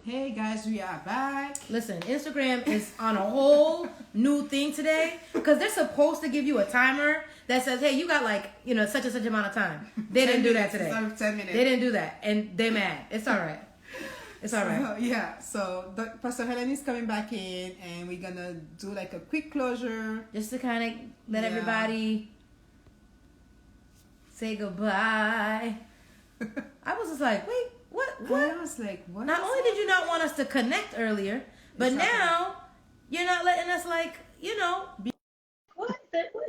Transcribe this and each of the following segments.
Hey guys, we are back. Listen, Instagram is on a whole new thing today because they're supposed to give you a timer that says, "Hey, you got like such and such amount of time." They didn't do that today. 10 minutes. They didn't do that, and they're mad. It's all right. It's all right. Yeah, so Pastor Helen is coming back in, and we're gonna do like a quick closure. Just to kind of let everybody say goodbye. I was just like, wait, what? I was like, what? Not only did you not want us to connect earlier, but now you're not letting us be. What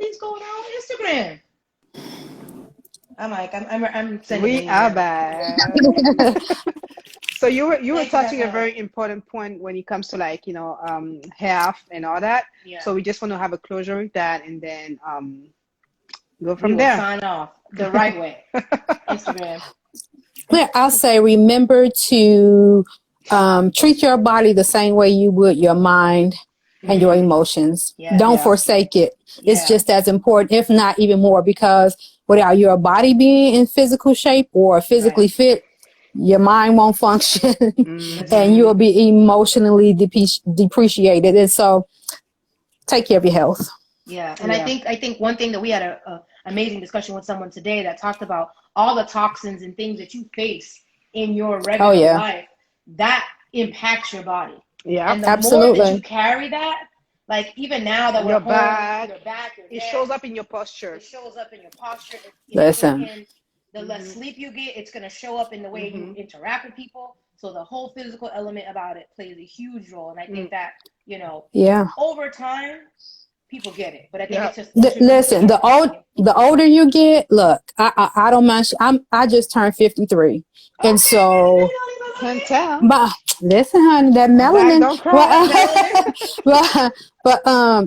is going on Instagram? I'm like, I'm sending. We are back. So you were touching a very important point when it comes to health and all that. Yeah. So we just want to have a closure with that, and then go from there. Sign off the right way. Instagram. Yeah, I'll say remember to treat your body the same way you would your mind and your emotions. Yeah, Don't forsake it. It's Yeah. just as important, if not even more, because without your body being in physical shape or physically fit, your mind won't function and you'll be emotionally depreciated. And so take care of your health. Yeah. And I think one thing that we had a amazing discussion with someone today that talked about all the toxins and things that you face in your regular life that impacts your body. Yeah, and the absolutely. more that you carry that, like even now that we're your home, back, your back, your it neck, shows up in your posture. It shows up in your posture. Listen. The less sleep you get, it's going to show up in the way you interact with people. So the whole physical element about it plays a huge role. And I think that, over time, people get it. But I think it's just listen. The older you get, look, I don't mind. I just turned 53, and so Can't tell. but listen, honey, that melanin. Don't cry.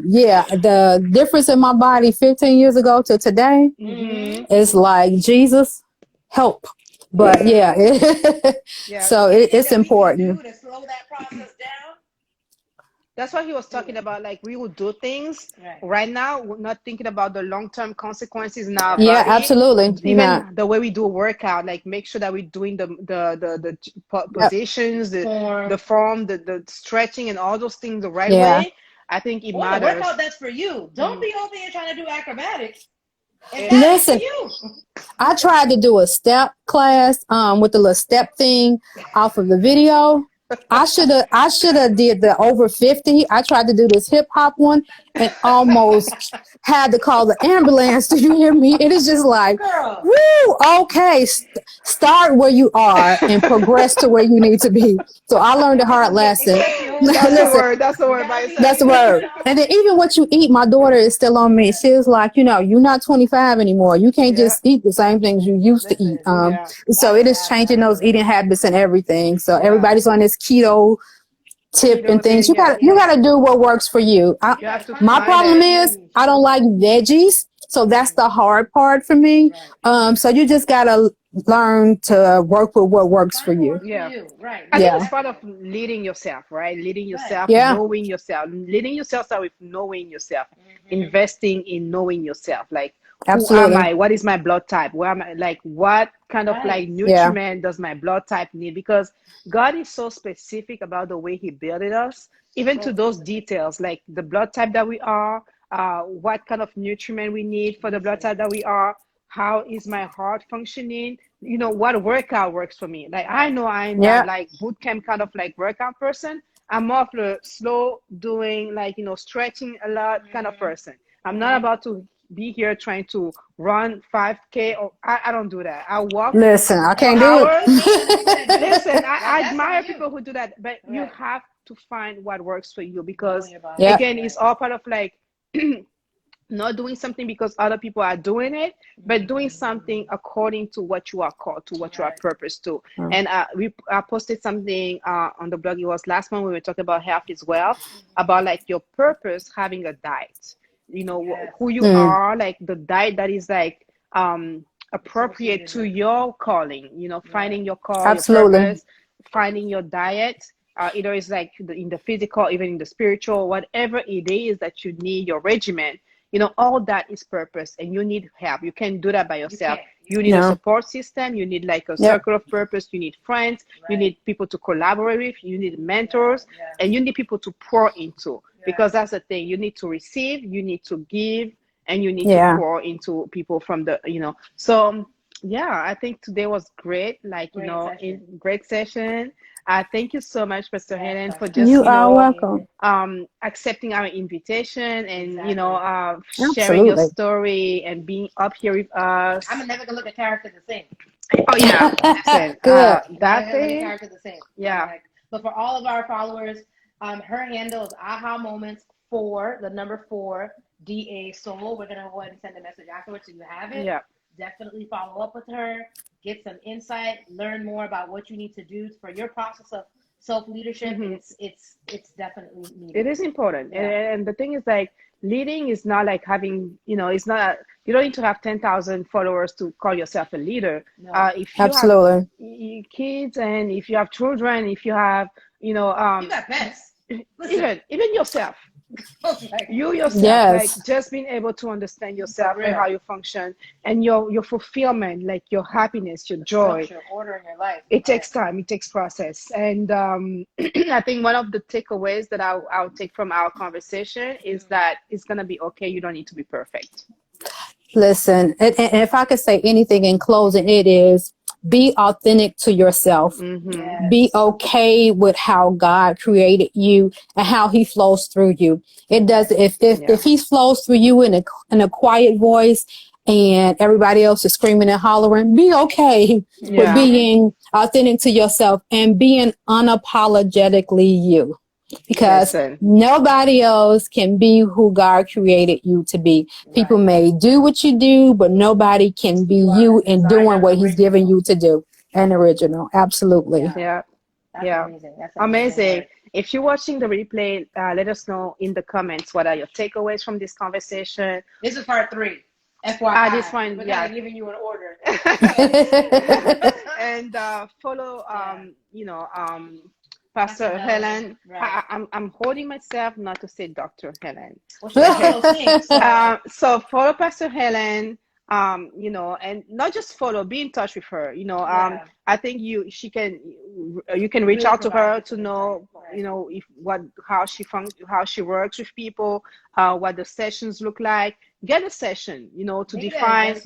Yeah, the difference in my body 15 years ago to today is like Jesus help. But so it's important. To slow that process down. That's why he was talking about, like, we will do things right now, we're not thinking about the long-term consequences in our body. Absolutely. Even the way we do a workout, like make sure that we're doing the positions, the form, the stretching and all those things the right way. I think it matters. The workout that's for you. Don't be over here trying to do acrobatics. Listen, I tried to do a step class with the little step thing off of the video. I should have did the over 50. I tried to do this hip hop one and almost had to call the ambulance. Do you hear me? It is just like, woo, okay, start where you are and progress to where you need to be. So I learned a hard lesson. That's the word. That's the word. And then even what you eat, my daughter is still on me. She was like, you're not 25 anymore. You can't just eat the same things you used to eat. So it is changing those eating habits and everything. So everybody's on this keto tip and things. You gotta do what works for you. My problem is I don't like veggies. So that's the hard part for me. So you just gotta learn to work with what works for you. I think it's part of leading yourself, right? Leading yourself, knowing yourself, leading yourself with knowing yourself, investing in knowing yourself. Like, who am I? What is my blood type? Where am I? Like, what kind of like nutriment does my blood type need? Because God is so specific about the way He built us, even to those details, like the blood type that we are, what kind of nutriment we need for the blood type that we are. How is my heart functioning? What workout works for me? Like, I know I'm not like boot camp kind of like workout person. I'm more of the slow doing, like, stretching a lot kind of person. I'm not about to be here trying to run 5K or I don't do that. I walk. Listen, I can't do it. Listen, I admire people who do that, but you have to find what works for you, because again, it's all part of like not doing something because other people are doing it, but doing something according to what you are called to, what you are purposed to. And I posted something on the blog. It was last month when we were talking about health as well, about like your purpose, having a diet. Who you are, like the diet that is like appropriate to your calling. Finding your call, your purpose, finding your diet. Either it's like in the physical, even in the spiritual, whatever it is that you need, your regimen. all that is purpose, and you need help. You can't do that by yourself. You need a support system. You need like a circle of purpose. You need friends. You need people to collaborate with. You need mentors, and you need people to pour into, because that's the thing. You need to receive, you need to give, and you need to pour into people from the, so yeah, I think today was great. Like, great session. Thank you so much, Pastor Helen, for just, you are welcome. Accepting our invitation and, sharing your story and being up here with us. I'm never gonna look at character the same. Oh yeah, listen, that thing. Character the same. Yeah. But for all of our followers, her handle is aha moments 4, the number 4, DA Soul. We're gonna go ahead and send a message afterwards so you have it. Yeah. Definitely follow up with her, get some insight, learn more about what you need to do for your process of self-leadership. It's definitely needed. It is important. And the thing is, like, leading is not like having, it's not, you don't need to have 10,000 followers to call yourself a leader. No. If you have kids, and if you have children, if you have, you got pets. Even yourself. You yourself, like, just being able to understand yourself and how you function, and your fulfillment, like your happiness, your joy, structure, order in your life. It takes time, it takes process. And I think one of the takeaways that I'll take from our conversation is that it's gonna be okay. You don't need to be perfect. Listen, and if I could say anything in closing, it is be authentic to yourself. Yes. Be okay with how God created you and how he flows through you. It does. If he flows through you in a quiet voice and everybody else is screaming and hollering, be okay with being authentic to yourself and being unapologetically you. Because nobody else can be who God created you to be. People may do what you do, but nobody can be you in doing what he's giving you to do. And original. Absolutely. That's amazing. That's amazing. If you're watching the replay, let us know in the comments what are your takeaways from this conversation. This is part 3. FYI. This one, We're giving you an order. And follow, Pastor Helen. Right. I'm holding myself not to say Dr. Helen. Well, so follow Pastor Helen, and not just follow, be in touch with her. I think you can reach out to her to know, how she works with people, what the sessions look like. Get a session, to define,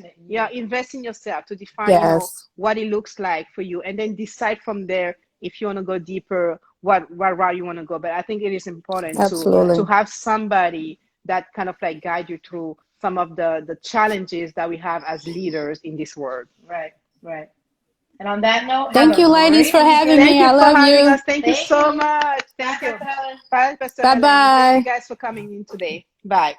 invest in yourself to define what it looks like for you, and then decide from there if you want to go deeper, what route you want to go. But I think it is important to have somebody that kind of like guide you through some of the challenges that we have as leaders in this world. Right. And on that note, thank you, ladies, for having me. I love you. Thank you so much. Thank you. Pastor Helen. Bye, Pastor Bye-bye. Helen. Thank you guys for coming in today. Bye.